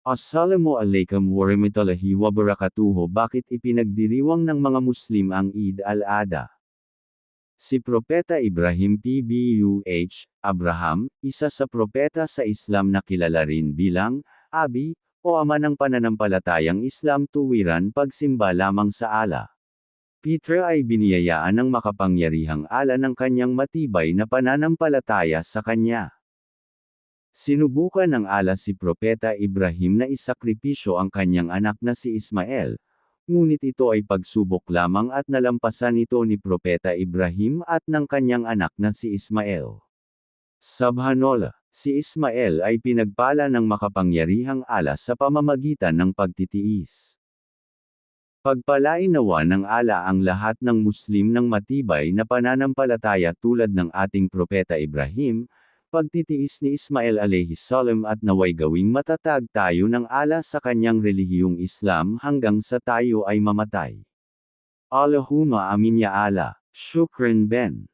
Assalamualaikum warahmatullahi wabarakatuh. Bakit ipinagdiriwang ng mga Muslim ang Eid al-Adha? Si Propeta Ibrahim Abraham, isa sa propeta sa Islam na kilala rin bilang Abi o ama ng pananampalatayang Islam, tuwiran pagsimba lamang sa Allah. Peter ay biniyayaan ng makapangyarihang Allah ng kanyang matibay na pananampalataya sa kanya. Sinubukan ng Allah si Propeta Ibrahim na isakripisyo ang kanyang anak na si Ismael, ngunit ito ay pagsubok lamang at nalampasan ito ni Propeta Ibrahim at ng kanyang anak na si Ismael. Subhanallah, si Ismael ay pinagpala ng makapangyarihang Allah sa pamamagitan ng pagtitiis. Pagpalain nawa ng Allah ang lahat ng Muslim ng matibay na pananampalataya tulad ng ating Propeta Ibrahim, pagtitiis ni Ismael alayhi salam, at naway gawing matatag tayo ng Allah sa kanyang relihiyong Islam hanggang sa tayo ay mamatay. Allahumma amin ya Allah. Shukran Ben.